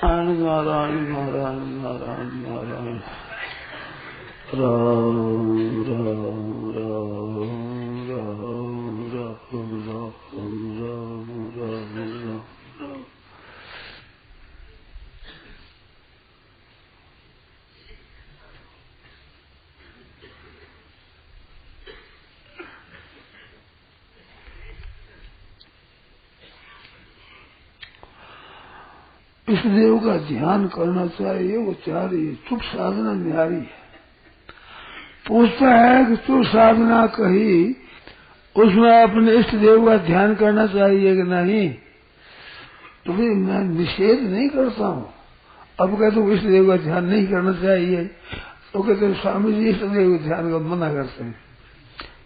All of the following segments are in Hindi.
नारायण नारायण नारायण नारायण राम राम राम राम राम राम राम राम। इस देव का ध्यान करना चाहिए। वो चाह रही है चुप साधना न्यारी है। पूछता है कि तू साधना कही उसमें अपने इष्ट देव का ध्यान करना चाहिए कि नहीं? तो फिर मैं निषेध नहीं करता हूँ। अब कहते हो इष्ट देव का ध्यान नहीं करना चाहिए तो कहते स्वामी जी इष्ट देव के ध्यान का मना करते हैं।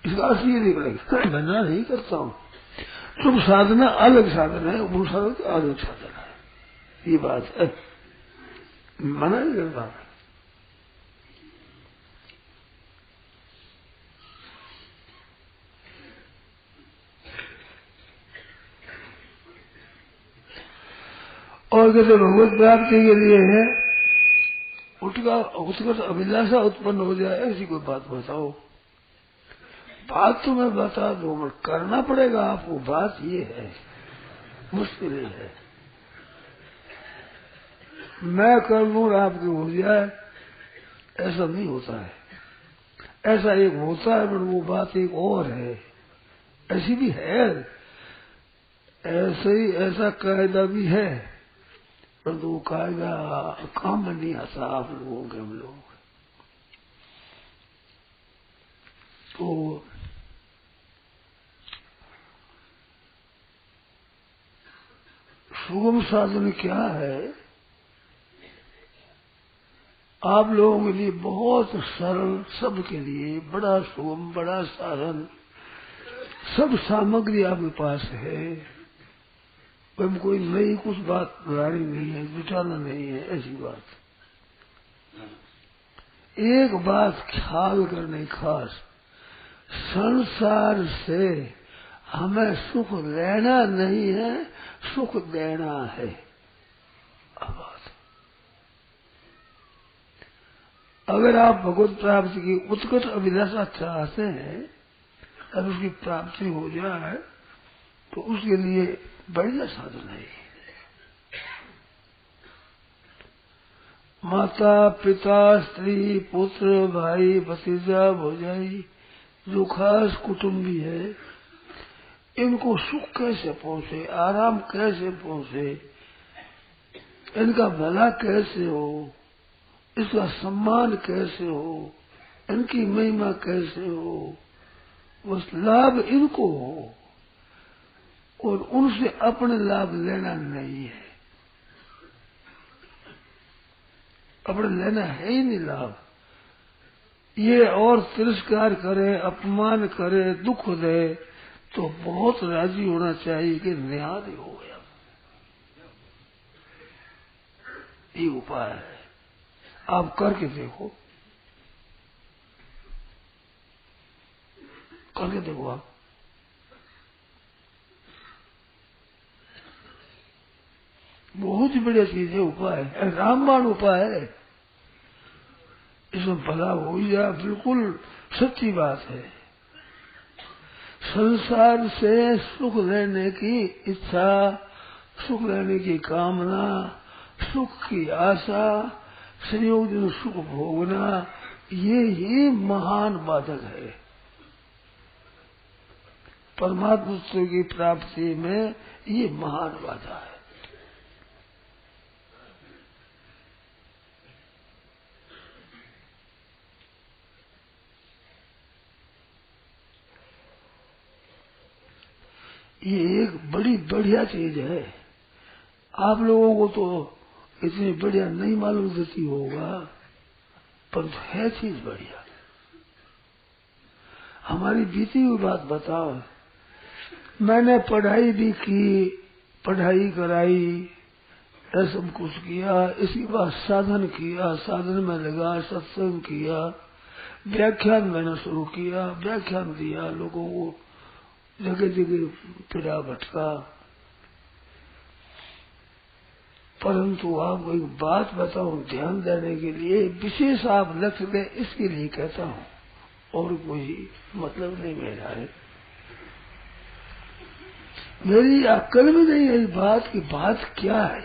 इसका अर्थ ये निकलेगा मना नहीं करता हूँ। चुप साधना अलग साधन है, वो साधन अलग साधन है। ये बात है, मना नहीं करता। और कहते भगवत प्राप्ति के लिए है उत्कर्ष अभिलाषा उत्पन्न हो जाए ऐसी कोई बात बताओ। बात तो मैं बता दूं पर करना पड़ेगा आपको। बात ये है, मुश्किल है। मैं कर लूं और आपकी हो जाए ऐसा नहीं होता है। ऐसा एक होता है पर वो बात एक और है। ऐसी भी है, ऐसे ही ऐसा कायदा भी है पर वो कायदा काम में नहीं आता आप लोगों के। हम लोग तो सुगम साधन क्या है? आप लोगों के लिए बहुत सरल, सबके लिए बड़ा सुगम, बड़ा साधन, सब सामग्री आपके पास है। हम कोई नई कुछ बात बनानी नहीं है, जुटाना नहीं है, ऐसी बात। एक बात ख्याल करने खास, संसार से हमें सुख लेना नहीं है, सुख देना है। बात अगर आप भगवत प्राप्ति की उत्कट अभिलाषा चाहते हैं और उसकी प्राप्ति हो जाए तो उसके लिए बढ़िया साधन है। माता पिता स्त्री पुत्र भाई भतीजा भौजाई जो खास कुटुंबी है इनको सुख कैसे पहुंचे, आराम कैसे पहुंचे, इनका भला कैसे हो, इसका सम्मान कैसे हो, इनकी महिमा कैसे हो, बस लाभ इनको हो और उनसे अपने लाभ लेना नहीं है। अपने लेना है ही नहीं लाभ। ये और तिरस्कार करे, अपमान करे, दुख दे तो बहुत राजी होना चाहिए कि न्याय हो गया। ये उपाय है, आप करके देखो, करके देखो आप। बहुत ही बढ़िया चीज है, उपाय है, रामबाण उपाय है। इसमें भला हो जाए, बिल्कुल सच्ची बात है। संसार से सुख लेने की इच्छा, सुख लेने की कामना, सुख की आशा, संयोग दिन सुख भोगना, ये ही महान बाधक है। परमात्मा की प्राप्ति में ये महान बाधा है। ये एक बड़ी बढ़िया चीज है। आप लोगों को तो इतनी बढ़िया नहीं मालूम देती होगा पर है चीज बढ़िया। हमारी बीती हुई बात बताओ। मैंने पढ़ाई भी की, पढ़ाई कराई, सब कुछ किया, इसके बाद साधन किया, साधन में लगा, सत्संग किया, व्याख्यान मैंने शुरू किया, व्याख्यान दिया, लोगों को जगह जगह फिरा भटका, परंतु आपको एक बात बताऊं ध्यान देने के लिए, विशेष आप लक्ष्य दें इसके लिए कहता हूँ, और कोई मतलब नहीं मेरा है। मेरी अक्ल में नहीं है बात की बात क्या है।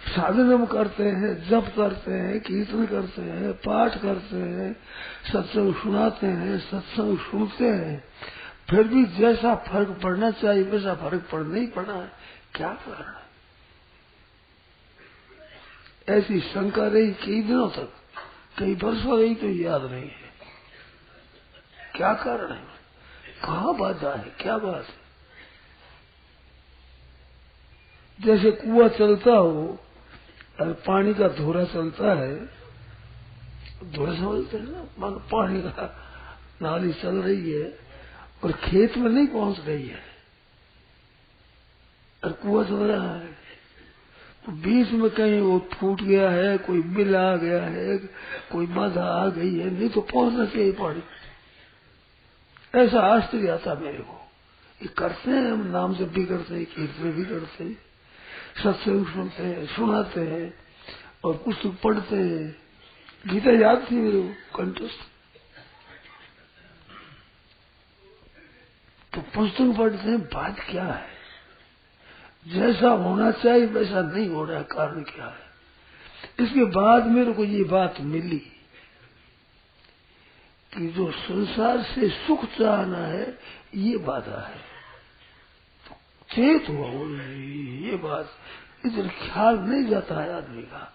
साधन हम करते हैं, जप करते हैं, कीर्तन करते हैं, पाठ करते हैं, सत्संग सुनाते हैं, सत्संग सुनते हैं, फिर भी जैसा फर्क पड़ना चाहिए वैसा फर्क पड़ नहीं पड़ा है। क्या कारण है? ऐसी शंका रही कई दिनों तक, कई वर्षों रही, तो याद नहीं है क्या कारण है, कहाँ बाधा है, क्या बात है। जैसे कुआं चलता हो और पानी का धोरा चलता है, धोरा समझते हैं ना, मान पानी का नाली चल रही है और खेत में नहीं पहुंच रही है और कुआं चल रहा है, तो बीच में कहीं वो फूट गया है, कोई बिल आ गया है, कोई बाधा आ गई है, नहीं तो पहुंचना चाहिए पानी। ऐसा आश्चर्य आता मेरे को। ये करते हैं हम, नाम जप भी करते हैं, कीर्तन भी करते हैं, सत्संग सुनते हैं, सुनाते हैं और पुस्तक पढ़ते हैं। गीता याद थी मेरे को कंठस्थ, तो पुस्तक पढ़ते हैं। बात क्या है? जैसा होना चाहिए वैसा नहीं हो रहा है, कारण क्या है? इसके बाद मेरे को ये बात मिली कि जो संसार से सुख चाहना है ये बाधा है। चेत हुआ ये बात, इधर ख्याल नहीं जाता है आदमी का।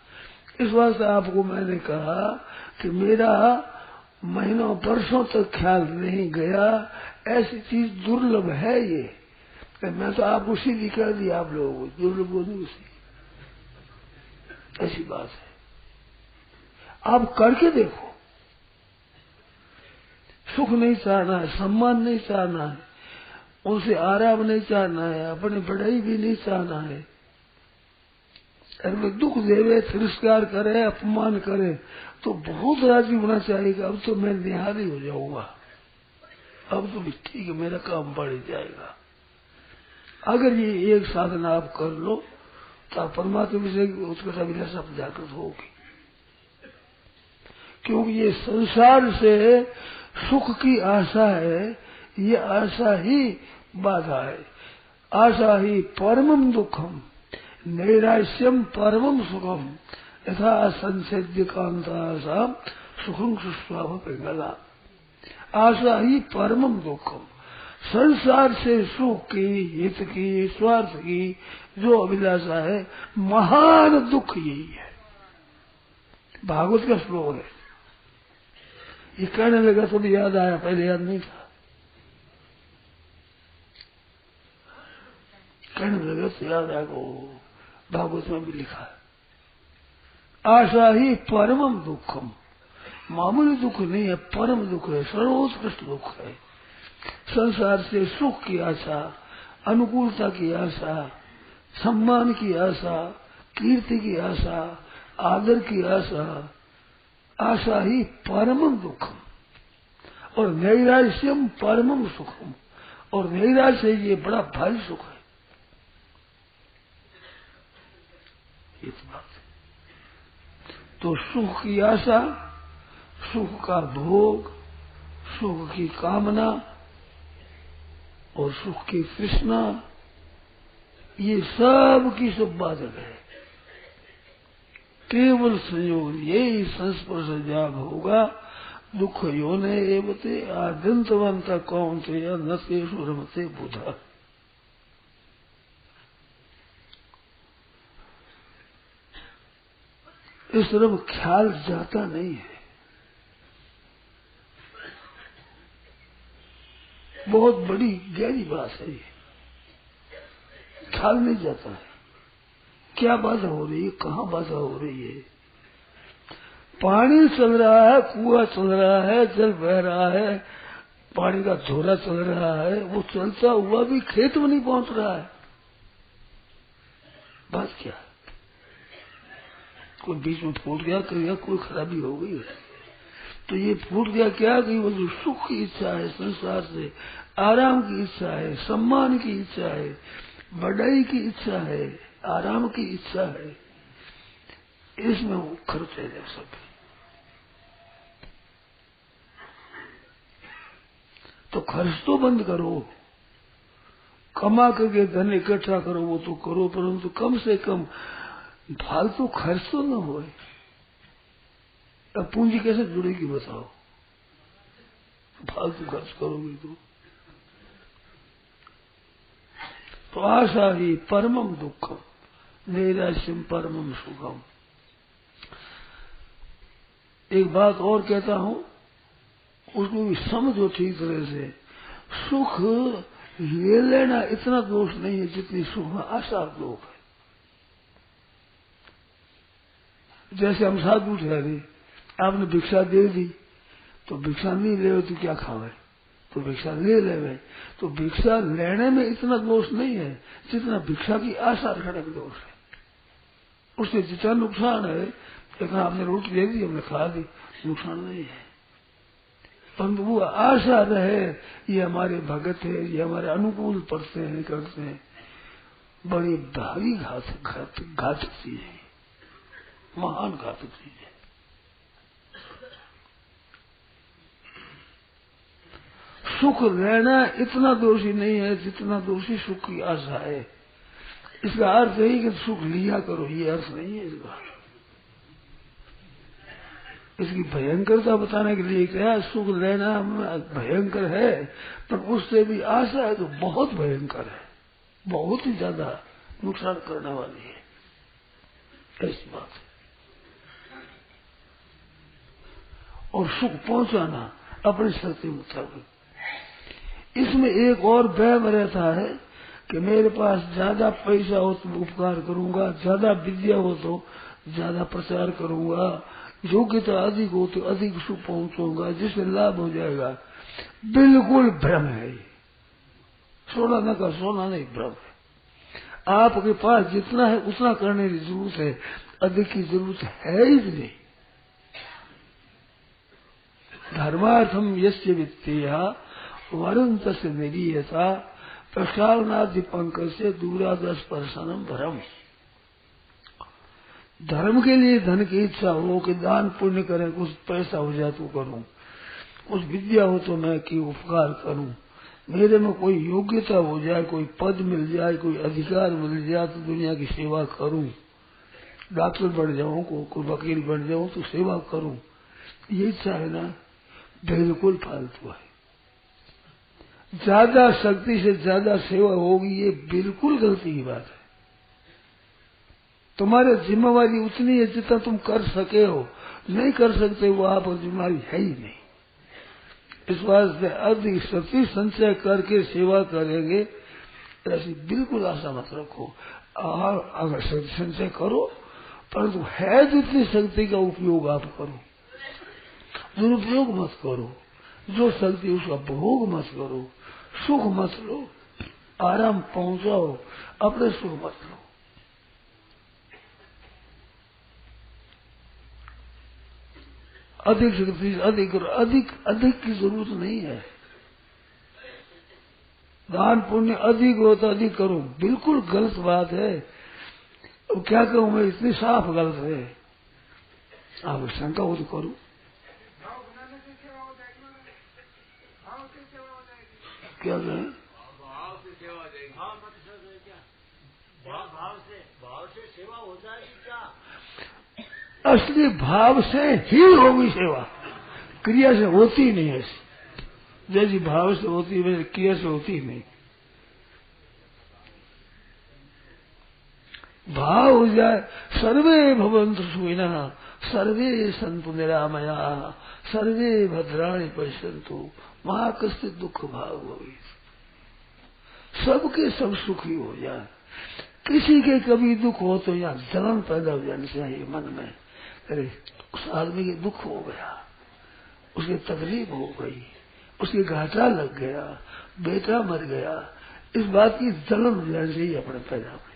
इस वास्ते आपको मैंने कहा कि मेरा महीनों वर्षों तक ख्याल नहीं गया, ऐसी चीज दुर्लभ है ये। मैं तो आपको सीधी कह दी, आप लोगों को दुर्लभ बोलूं उसी, ऐसी बात है। आप करके देखो, सुख नहीं चाहना है, सम्मान नहीं चाहना है, उनसे आराम नहीं चाहना है, अपनी बढ़ाई भी नहीं चाहना है, अगर दुख देवे, तिरस्कार करे, अपमान करे तो बहुत राजी होना चाहिए कि अब तो मैं निहारी हो जाऊंगा, अब तो ठीक है मेरा काम बढ़ जाएगा। अगर ये एक साधना आप कर लो तो आप परमात्मा से उत्कर्ष अभिलाषा जागृत होगी। क्योंकि ये संसार से सुख की आशा है, ये आशा ही बाधा है। आशा ही परमम दुखम नैराश्यम परमम सुखम यथा संसेद्य कांता सुखम सुस्वाभ पिंगला। आशा ही परमम दुखम, संसार से सुख की, हित की, स्वार्थ की जो अभिलाषा है, महान दुख यही है। भागवत का श्लोक है, ये कहने लगा तो भी याद आया, पहले याद नहीं था। कहने लगा तो याद आया को भागवत में भी लिखा है। आशा ही परमम दुखम, मामूली दुख नहीं है, परम दुख है, सर्वोत्कृष्ट दुख है। संसार से सुख की आशा, अनुकूलता की आशा, सम्मान की आशा, कीर्ति की आशा, आदर की आशा, आशा ही परमम दुखम और नैराश्यम परमम सुखम, और नैराश्य ये बड़ा भारी सुख है। इस बात तो सुख की आशा, सुख का भोग, सुख की कामना और सुख की तृष्णा, ये सब की सब बाधक है। केवल संयोग यही संस्पर्श जाग होगा, दुख योने एवते आद्यंतवंत कौन्तेय न तेषु रमते बुधा। इस तरफ ख्याल जाता नहीं है, बहुत बड़ी गहरी बात है ये, ख्याल नहीं जाता है। क्या बाधा हो रही है, कहाँ बाधा हो रही है? पानी चल रहा है, कुआं चल रहा है, जल बह रहा है, पानी का झोला चल रहा है, वो चलता हुआ भी खेत में नहीं पहुंच रहा है। बात क्या है? कोई बीच में फूट गया, कोई खराबी हो गई है, तो ये फूट गया क्या कि वो जो सुख की इच्छा है, संसार से आराम की इच्छा है, सम्मान की इच्छा है, बढ़ाई की इच्छा है, आराम की इच्छा है, इसमें वो खर्चे जा सके। तो खर्च तो बंद करो, कमा करके धन इकट्ठा करो वो तो करो, परंतु कम से कम फालतू खर्च तो न हो। अब पूंजी कैसे जुड़ेगी बताओ, फालतू खर्च करोगे तो आशा ही परमम दुखम नैराश्यम परमम सुखम। एक बात और कहता हूं, उसको भी समझो ठीक तरह से। सुख ले लेना इतना दोष नहीं है जितनी सुख में आशा दोष है। जैसे हम साधु ठहरे, आपने भिक्षा दे दी तो भिक्षा नहीं ले तो क्या खावे, तो भिक्षा ले ले, तो भिक्षा लेने में इतना दोष नहीं है जितना भिक्षा की आशा रखने में दोष है। उससे जितना नुकसान है, लेकिन आपने रोटी दे दी, हमने खा दी, नुकसान नहीं है, परंतु वो आशा रहे ये हमारे भगत है, ये हमारे अनुकूल पड़ते हैं, करते हैं, बड़ी भारी घातक चीज है, महान घातक चीज है। सुख लेना इतना दोषी नहीं है जितना दोषी सुख की आशा है। इसका अर्थ है कि सुख लिया करो, ये अर्थ नहीं है इसका। इसकी भयंकरता बताने के लिए क्या, सुख लेना भयंकर है, पर उससे भी आशा है तो बहुत भयंकर है, बहुत ही ज्यादा नुकसान करने वाली है, ऐसी बात है। और सुख पहुंचाना अपनी शक्ति मुताबिक। इसमें एक और वहम रहता है कि मेरे पास ज्यादा पैसा हो तो उपकार करूंगा, ज्यादा विद्या हो तो ज्यादा प्रचार करूंगा, योग्यता अधिक हो तो अधिक सुख पहुंचाऊंगा, जिससे लाभ हो जाएगा। बिल्कुल भ्रम है, सोना न का सोना नहीं, भ्रम है। आपके पास जितना है उतना करने की जरूरत है, अधिक की जरूरत है ही नहीं। धर्मार्थम यस्य वित्तेया वरुण तस्य निगीयता प्रसारणादि पंकज से दूरादर्श परसनम भरम। धर्म के लिए धन की इच्छा हो कि दान पुण्य करें, कुछ पैसा हो जाए तो करूं, कुछ विद्या हो तो मैं कि उपकार करूं, मेरे में कोई योग्यता हो जाए, कोई पद मिल जाए, कोई अधिकार मिल जाए तो दुनिया की सेवा करूं, डॉक्टर बन जाऊं, कोई वकील बन जाऊं तो सेवा करूं, ये इच्छा है ना, बिल्कुल फालतू है। ज्यादा शक्ति से ज्यादा सेवा होगी, ये बिल्कुल गलती की बात है। तुम्हारी जिम्मेवारी उतनी है जितना तुम कर सके हो, नहीं कर सकते वो आप जिम्मेवारी है ही नहीं। इस वास्ते अधिक शक्ति संचय करके सेवा करेंगे ऐसी बिल्कुल आशा मत रखो। अगर शक्ति संचय करो, परंतु है जितनी शक्ति का उपयोग आप करो, दुरुपयोग मत करो। जो शक्ति उसका भोग मत करो, सुख मत लो, आराम पहुंचाओ, अपने सुख मत लो। अधिक शक्ति अधिक अधिक अधिक की जरूरत नहीं है। दान पुण्य अधिक हो तो अधिक करो, बिल्कुल गलत बात है। अब क्या करूं मैं, इतनी साफ गलत है। आप शंका हो तो करो। क्या कहें, भाव से सेवा हो जाएगी, भाव से सेवा हो जाएगी क्या? असली भाव से ही होगी सेवा, क्रिया से होती नहीं है। जैसी भाव से होती है वैसे क्रिया से होती नहीं। भाव हो जाए, सर्वे भवन्तु सुखिनः सर्वे सन्तु निरामया सर्वे भद्राणि पश्यन्तु मा कश्चित् दुःख भाव भवेत्। सबके सब सुखी हो जाए, किसी के कभी दुख हो तो यहाँ जलन पैदा हो जानी चाहिए मन में। अरे उस आदमी के दुख हो गया, उसकी तकलीफ हो गई, उसकी घाटा लग गया, बेटा मर गया, इस बात की जलन हो जानी चाहिए अपने पैदा में।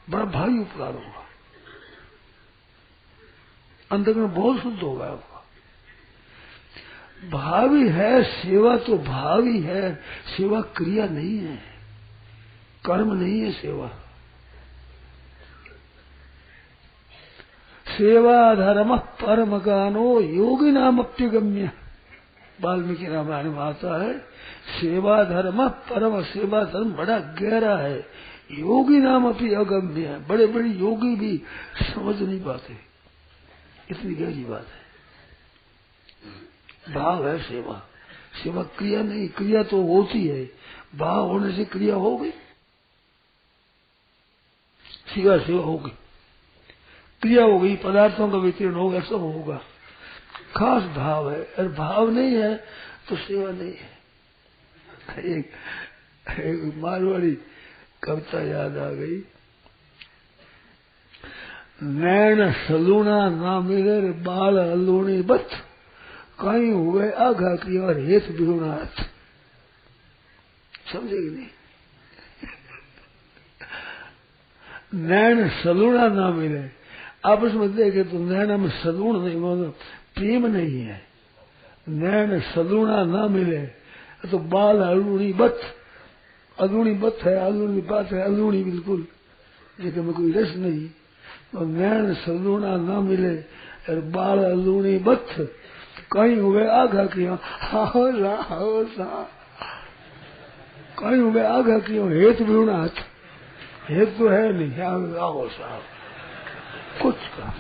बड़ा भारी उपकार होगा, अंतःकरण बहुत शुद्ध होगा आपका। भावी है सेवा तो भावी है, सेवा क्रिया नहीं है, कर्म नहीं है सेवा। सेवा धर्म परम गानो योगी नाम अप्यगम्य। वाल्मीकि रामायण में आता है सेवा धर्म परम, सेवा धर्म बड़ा गहरा है, योगी नाम अपनी अगम्य है, बड़े बड़े योगी भी समझ नहीं पाते, इतनी गहरी बात है। भाव है सेवा, सेवा क्रिया नहीं, क्रिया तो होती है, भाव होने से क्रिया हो गई, सेवा सेवा होगी, क्रिया हो गई, पदार्थों का वितरण होगा, सब होगा, खास भाव है। और भाव नहीं है तो सेवा नहीं है। एक मारवाड़ी कविता याद आ गई, नैन सलूना ना मिले बाल अलूणी बत, कहीं हुए आघा की और हेत बिहुना हाथ। समझेगी नहीं? नैन सलूना ना मिले, आपस में देखे तो नैना में सलूण नहीं, मतलब प्रेम नहीं है। नैन सलूना ना मिले तो बाल अलूणी बत, अलूणी बत है, अलूणी बात है, अलूणी बिल्कुल, जिसमें में कोई रस नहीं। तो नैन सलूना ना मिले और बाल अलूणी बत, कहीं हुए आघा किया कहीं हुए आघा किया हेत बिहुना हाथ, हेत तो है नहीं, आओ साहब कुछ का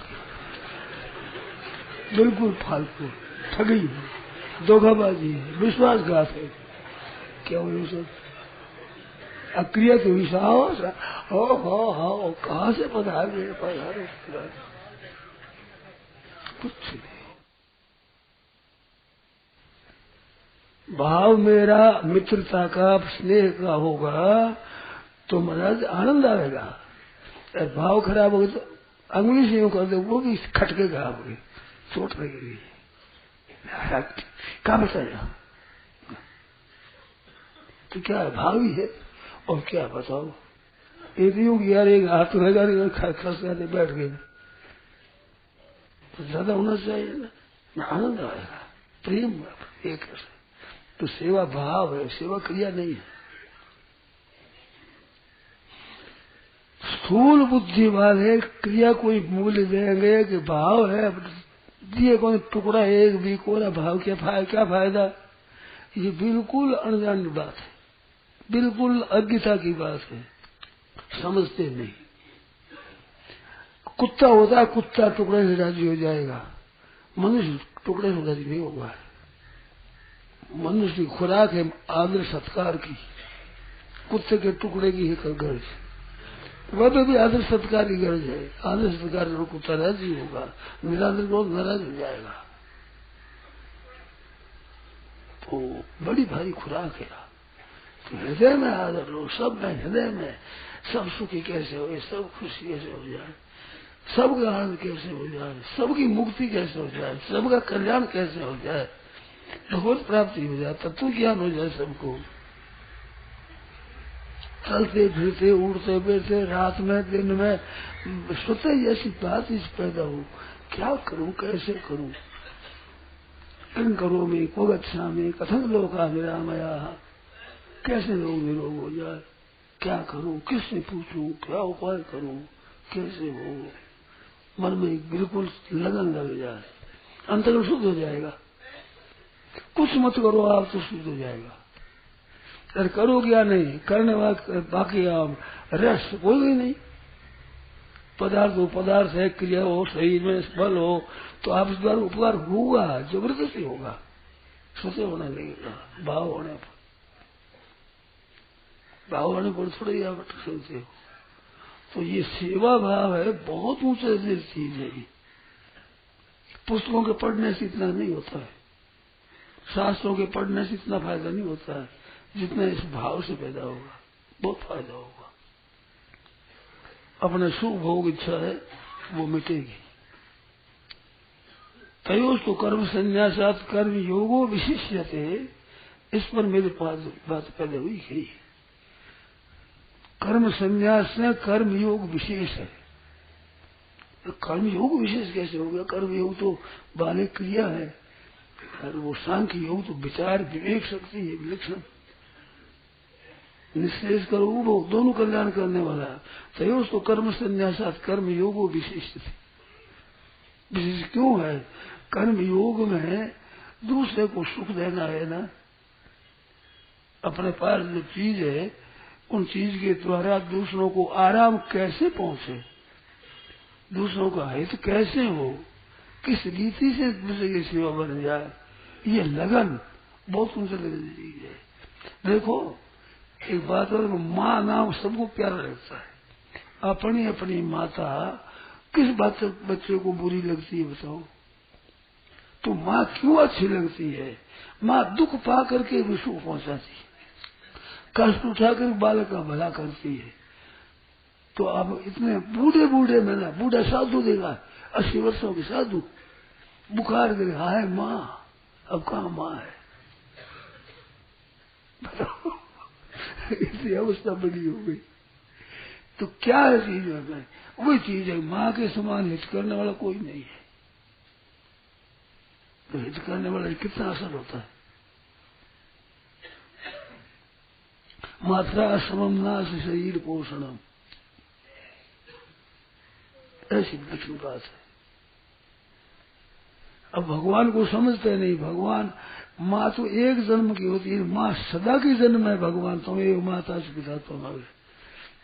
बिल्कुल फालतू, ठगी है, धोखाबाजी है, विश्वासघात है। क्या हो सब अक्रिया तो विश्वास हो कहाँ से पधारे कुछ नहीं। भाव मेरा मित्रता का, स्नेह का होगा तो महाराज आनंद आएगा। और भाव खराब होगा तो अंगुली से यूं कर दो, वो भी खटकेगा, आपके चोट लगेगी। क्या बताया तो क्या है, भाव ही है। और क्या बताओ, एक यूं यार एक हाथ लगा खस जाते बैठ गए तो ज्यादा होना चाहिए ना, आनंद आएगा, प्रेम एक है। तो सेवा भाव है, सेवा क्रिया नहीं है। स्थूल बुद्धि वाले क्रिया कोई मूल्य देंगे कि भाव है, दिए कोई टुकड़ा एक भी कोरा भाव क्या फायदा। ये बिल्कुल अनजान बात है, बिल्कुल अज्ञता की बात है, समझते नहीं। कुत्ता होता है, कुत्ता टुकड़े से राजी हो जाएगा, मनुष्य टुकड़े से राजी नहीं होगा। मनुष्य की खुराक है आदर सत्कार की, कुत्ते के टुकड़े की है गर्ज, वह भी आदर सत्कार की गर्ज है। आदर सत्कार जरूर कुत्ता राजी होगा, निरादर को नाराज हो जाएगा। तो बड़ी भारी खुराक है। तो हृदय में आदर लो, सब में, हृदय में सब सुखी कैसे हो, सब खुशी कैसे हो जाए, सबका आनंद कैसे हो जाए, सबकी मुक्ति कैसे हो जाए, सबका कल्याण कैसे हो जाए, भगवत प्राप्ति हो जाए, तत्व ज्ञान हो जाए सबको। चलते फिरते उड़ते बैठते रात में दिन में स्वतः ऐसी बात इस पैदा हो, क्या करूं, कैसे करूं, किन करो में को गच्छामि कथन लोका निरामया, कैसे लोग निरोग हो जाए, क्या करूं, किससे पूछूं, क्या उपाय करूं, कैसे हो। मन में बिल्कुल लगन लग जाए, अंतर्गत शुद्ध हो जाएगा। कुछ मत करो आप तो शुद्ध हो जाएगा। अगर करो क्या नहीं, करने बाकी आप रस कोई भी नहीं। पदार्थ हो, पदार्थ है, क्रिया हो, शरीर में बल हो, तो आप इस बार उपकार होगा, जबरदस्ती होगा, स्वतः होने लगेगा। भाव होने पर, भाव होने पर थोड़ी आप सुनते हो। तो ये सेवा भाव है, बहुत ऊंचे चीज है। पुस्तकों के पढ़ने से इतना नहीं होता है, शास्त्रों के पढ़ने से इतना फायदा नहीं होता है जितना इस भाव से पैदा होगा, बहुत फायदा होगा। अपने सुख भोग इच्छा है वो मिटेगी। तयोस तो कर्म संन्यासात कर्म योगो विशिष्यते, इस पर मेरे पास बात पहले हुई है। कर्म संन्यास से कर्म योग विशेष है। कर्म योग विशेष कैसे हो गया? कर्म योग तो बालिक क्रिया है, और वो सांख्य योग तो विचार विवेक शक्ति है, विलक्षण निश्चय करो, वो दोनों कल्याण करने वाला है। तयोस तो कर्म संन्यासात कर्म योगो विशेष थे। विशेष क्यों है? कर्म योग में दूसरे को सुख देना है ना। अपने पास जो चीज है उन चीज के द्वारा दूसरों को आराम कैसे पहुंचे, दूसरों का हित कैसे हो, किस रीति से दूसरे की सेवा बन जाए, ये लगन बहुत ऊंचे लगन चीज है। देखो एक बात और, माँ नाम सबको प्यारा लगता है। अपनी अपनी माता किस बात से बच्चे को बुरी लगती है बताओ? तो माँ क्यों अच्छी लगती है? माँ दुख पा करके भी सुख पहुंचाती है, कष्ट उठाकर बालक का भला करती है। तो अब इतने बूढ़े बूढ़े में ना, बूढ़ा साधु देगा 80 वर्षों के साधु बुखार करे, हाय माँ, अब कहाँ माँ है बताओ? इतनी अवस्था बनी हो गई। तो क्या है चीज में? वही चीज है, माँ के समान हित करने वाला कोई नहीं है। तो हित करने वाला कितना असर होता है। मात्रा समम नाश शरीर पोषणम, ऐसी कठिन बात है। अब भगवान को समझते नहीं। भगवान माँ तो एक जन्म की होती है, माँ सदा की जन्म है। भगवान तुम एक माता से पिता तुम तो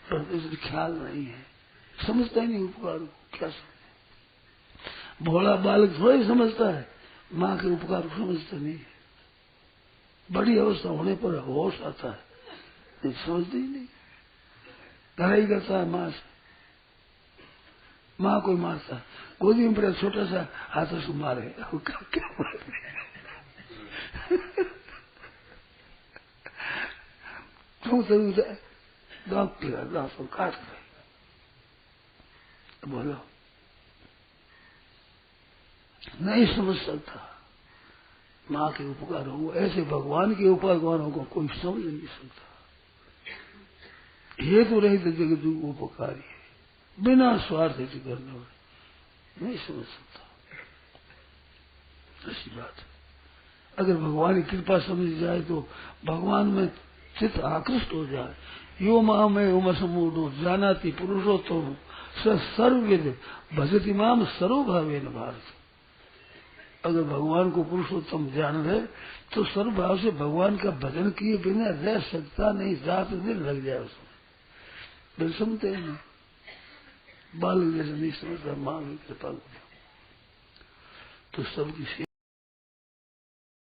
पर इसे ख्याल नहीं है, समझता ही नहीं उपकार को। क्या समझे? भोला बालक थोड़ा ही समझता है, माँ के उपकार को समझता नहीं है। बड़ी अवस्था होने पर होश आता है, नहीं समझते ही नहीं, लड़ाई करता है माँ से। माँ कोई मारता है, गोदी में पड़ा छोटा सा हाथों से मारे, क्या मारे? दांत टिका, दांत काट गए। बोलो, नहीं समझ सकता माँ के उपकार हो, ऐसे भगवान के उपकारों को कोई समझ नहीं सकता। हेतु रहित जगत उपकारी है, बिना स्वार्थ हेतु करने वाले नहीं समझ सकता। ऐसी बात है। अगर भगवान की कृपा समझ जाए तो भगवान में चित्त आकृष्ट हो जाए। यो माँ में उम समूढ़ो जानाति पुरुषोत्तम सर्वविद भजति माम सर्वभावेन भारत। अगर भगवान को पुरुषोत्तम जान ले तो सर्वभाव से भगवान का भजन किए बिना रह सकता नहीं, रात दिन लग जाए उसमें। बिल सुनते हैं बालक जैसे नहीं समझता, माँ की कृपा तो सबकी